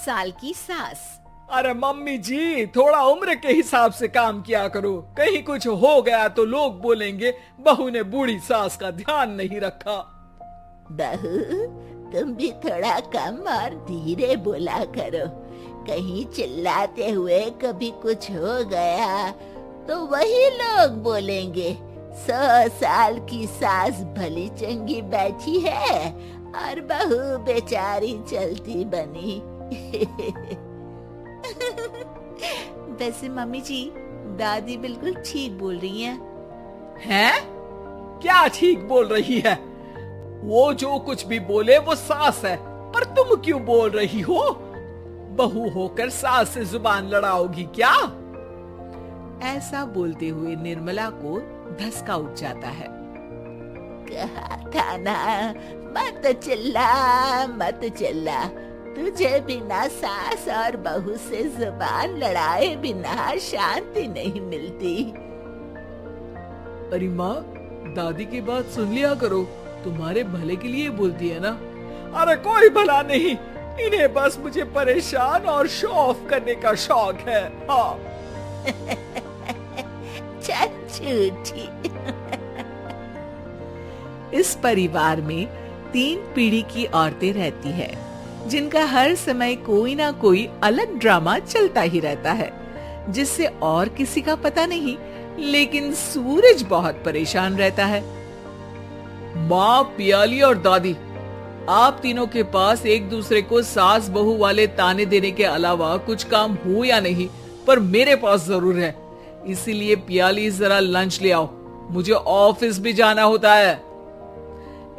साल की सास। अरे मम्मी जी, थोड़ा उम्र के हिसाब से काम किया करो। कहीं कुछ हो गया तो लोग बोलेंगे बहू ने बूढ़ी सास का ध्यान नहीं रखा। बहू, तुम भी थोड़ा कम और धीरे बोला करो। कहीं चिल्लाते हुए कभी कुछ हो गया तो वही लोग बोलेंगे 100 साल की सास भली चंगी बैठी है और बहू बेचारी चलती बनी। वैसे मम्मी जी, दादी बिल्कुल ठीक बोल रही हैं। हैं? क्या ठीक बोल रही है? वो जो कुछ भी बोले वो सास है, पर तुम क्यों बोल रही हो? बहू होकर सास से जुबान लड़ाओगी क्या? ऐसा बोलते हुए निर्मला को धसका उठ जाता है। कहा था ना, मत चिल्ला मत चिल्ला। तुझे बिना सास और बहू से जुबान लड़ाए बिना शांति नहीं मिलती। अरे माँ, दादी की बात सुन लिया करो, तुम्हारे भले के लिए बोलती है ना। अरे कोई भला नहीं, इन्हें बस मुझे परेशान और शो ऑफ करने का शौक है। हाँ। चल झूठी। इस परिवार में 3 पीढ़ी की औरतें रहती है, जिनका हर समय कोई ना कोई अलग ड्रामा चलता ही रहता है, जिससे और किसी का पता नहीं, लेकिन सूरज बहुत परेशान रहता है। माँ, पियाली और दादी, आप तीनों के पास एक दूसरे को सास बहू वाले ताने देने के अलावा कुछ काम हो या नहीं, पर मेरे पास जरूर है। इसीलिए पियाली, जरा लंच ले आओ, मुझे ऑफिस भी जाना होता है।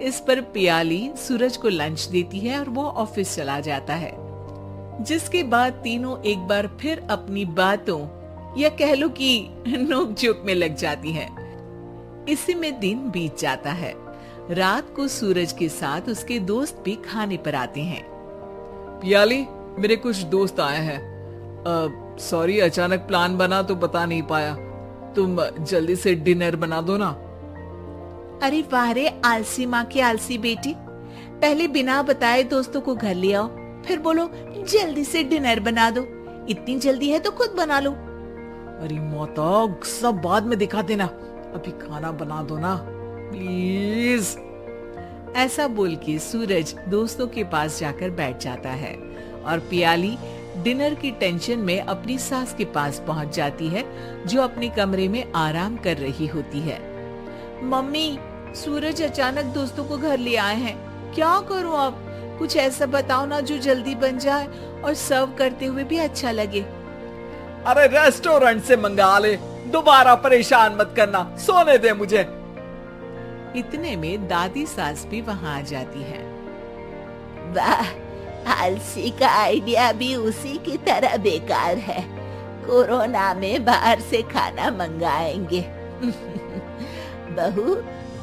इस पर पियाली सूरज को लंच देती है और वो ऑफिस चला जाता है, जिसके बाद तीनों एक बार फिर अपनी बातों या कह लो कि नोक-झोंक में लग जाती हैं। इसी में दिन बीत जाता है। रात को सूरज के साथ उसके दोस्त भी खाने पर आते हैं। पियाली, मेरे कुछ दोस्त आए हैं। सॉरी, अचानक प्लान बना तो बता नहीं पाया। तुम जल्दी से डिनर बना दो ना। अरे वाह रे आलसी माँ की आलसी बेटी, पहले बिना बताए दोस्तों को घर ले आओ, फिर बोलो जल्दी से डिनर बना दो। इतनी जल्दी है तो खुद बना लो। अरे माता, सब बाद में दिखा देना, अभी खाना बना दो ना प्लीज। ऐसा बोल के सूरज दोस्तों के पास जाकर बैठ जाता है और पियाली डिनर की टेंशन में अपनी सास के पास पहुंच जाती है, जो अपने कमरे में आराम कर रही होती है। मम्मी, सूरज अचानक दोस्तों को घर ले आए हैं, क्या करूं अब? कुछ ऐसा बताओ ना जो जल्दी बन जाए और सर्व करते हुए भी अच्छा लगे। अरे रेस्टोरेंट से मंगा ले, दोबारा परेशान मत करना, सोने दे मुझे। इतने में दादी सास भी वहाँ आ जाती है। वाह, आलसी का आइडिया भी उसी की तरह बेकार है। कोरोना में बाहर से खाना मंगाएंगे। बहू,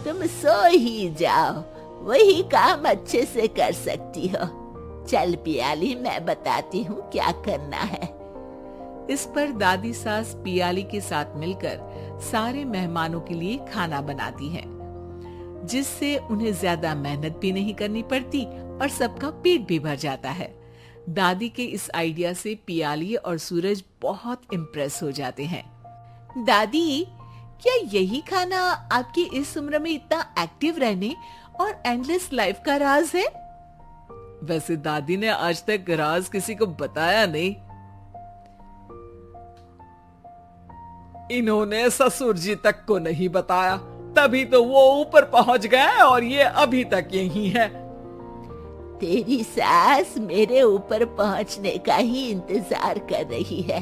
तुम सो ही जाओ, वही काम अच्छे से कर सकती हो। चल पियाली, मैं बताती हूँ क्या करना है। इस पर दादी सास पियाली के साथ मिलकर सारे मेहमानों के लिए खाना बनाती हैं, जिससे उन्हें ज्यादा मेहनत भी नहीं करनी पड़ती और सबका पेट भी भर जाता है। दादी के इस आइडिया से पियाली और सूरज बहुत इम्प्रेस हो जाते हैं। दादी, क्या यही खाना आपकी इस उम्र में इतना एक्टिव रहने और एंडलेस लाइफ का राज है? वैसे दादी ने आज तक राज किसी को बताया नहीं। इन्होंने ससुर जी तक को नहीं बताया, तभी तो वो ऊपर पहुंच गए और ये अभी तक यही है। तेरी सास मेरे ऊपर पहुंचने का ही इंतजार कर रही है,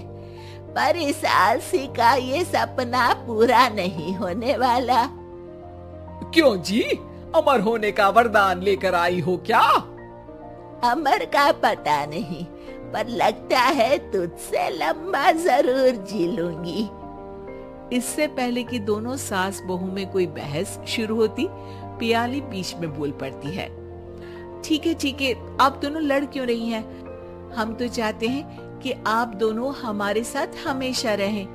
पर इस आलसी का ये सपना पूरा नहीं होने वाला। क्यों जी, अमर होने का वरदान लेकर आई हो क्या? अमर का पता नहीं, पर लगता है तुझसे लंबा जरूर जी लूंगी। इससे पहले कि दोनों सास बहू में कोई बहस शुरू होती, पियाली बीच में बोल पड़ती है। ठीक है, आप दोनों लड़ क्यों रही हैं? हम तो चाहते हैं कि आप दोनों हमारे साथ हमेशा रहें।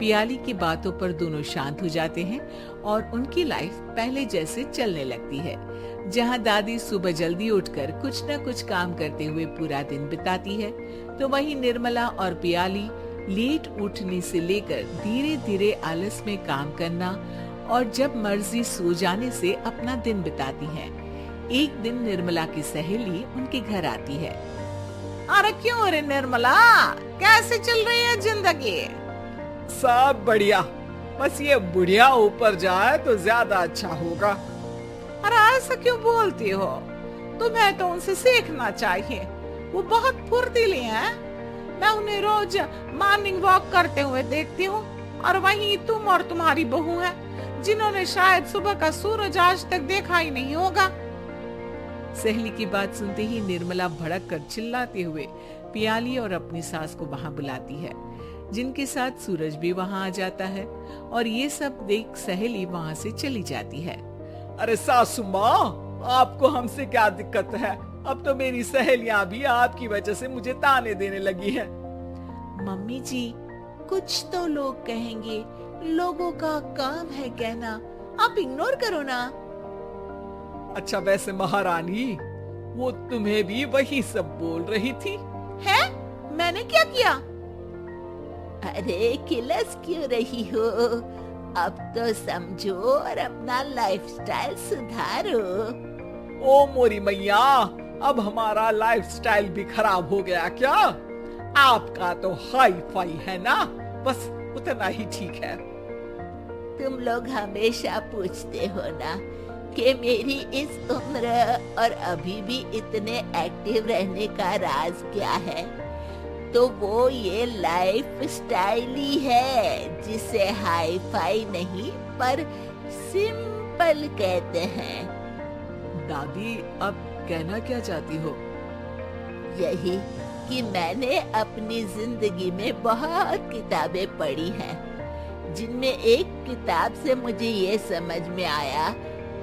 पियाली की बातों पर दोनों शांत हो जाते हैं और उनकी लाइफ पहले जैसे चलने लगती है, जहां दादी सुबह जल्दी उठकर कुछ न कुछ काम करते हुए पूरा दिन बिताती है, तो वहीं निर्मला और पियाली लेट उठने से लेकर धीरे धीरे आलस में काम करना और जब मर्जी सो जाने से अपना दिन बिताती हैं। एक दिन निर्मला की सहेली उनके घर आती है। अरे क्यों रे निर्मला, कैसे चल रही है जिंदगी? सब बढ़िया, बस ये बुढ़िया ऊपर जाए तो ज्यादा अच्छा होगा। अरे ऐसा क्यों बोलती हो? तुम्हें तो उनसे सीखना चाहिए, वो बहुत फुर्तीली हैं। मैं उन्हें रोज मॉर्निंग वॉक करते हुए देखती हूँ, और वहीं तुम और तुम्हारी बहू है जिन्होंने शायद सुबह का सूरज आज तक देखा ही नहीं होगा। सहेली की बात सुनते ही निर्मला भड़क कर चिल्लाते हुए पियाली और अपनी सास को वहां बुलाती है, जिनके साथ सूरज भी वहां आ जाता है और ये सब देख सहेली वहां से चली जाती है। अरे सासू माँ, आपको हमसे क्या दिक्कत है? अब तो मेरी सहेलियां भी आपकी वजह से मुझे ताने देने लगी हैं। मम्मी जी, कुछ तो लोग कहेंगे, लोगों का काम है कहना, आप इग्नोर करो ना। अच्छा वैसे महारानी, वो तुम्हें भी वही सब बोल रही थी? है? मैंने क्या किया? अरे किलस क्यों रही हो? अब तो समझो और अपना लाइफस्टाइल सुधारो। ओ मोरी मैया, अब हमारा लाइफस्टाइल भी खराब हो गया क्या? आपका तो हाई फाई है ना, बस उतना ही ठीक है। तुम लोग हमेशा पूछते हो ना कि मेरी इस उम्र और अभी भी इतने एक्टिव रहने का राज क्या है, तो वो ये लाइफ स्टाइल ही है, जिसे हाई फाई नहीं पर सिंपल कहते हैं। दादी, अब कहना क्या चाहती हो? यही कि मैंने अपनी जिंदगी में बहुत किताबें पढ़ी हैं, जिनमें एक किताब से मुझे ये समझ में आया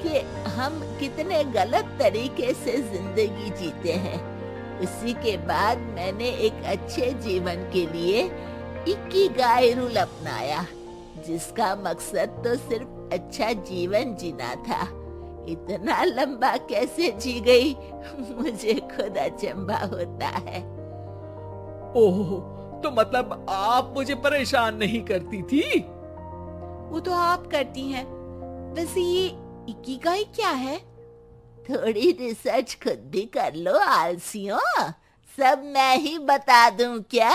कि हम कितने गलत तरीके से जिंदगी जीते हैं। उसी के बाद मैंने एक अच्छे जीवन के लिए इकिगाई रूल अपनाया, जिसका मकसद तो सिर्फ अच्छा जीवन जीना था। इतना लंबा कैसे जी गई, मुझे खुद अचंभा होता है। ओह, तो मतलब आप मुझे परेशान नहीं करती थी? वो तो आप करती हैं। वैसे ये इकिगाई क्या है? थोड़ी रिसर्च खुद भी कर लो आलसियों, सब मैं ही बता दूं क्या?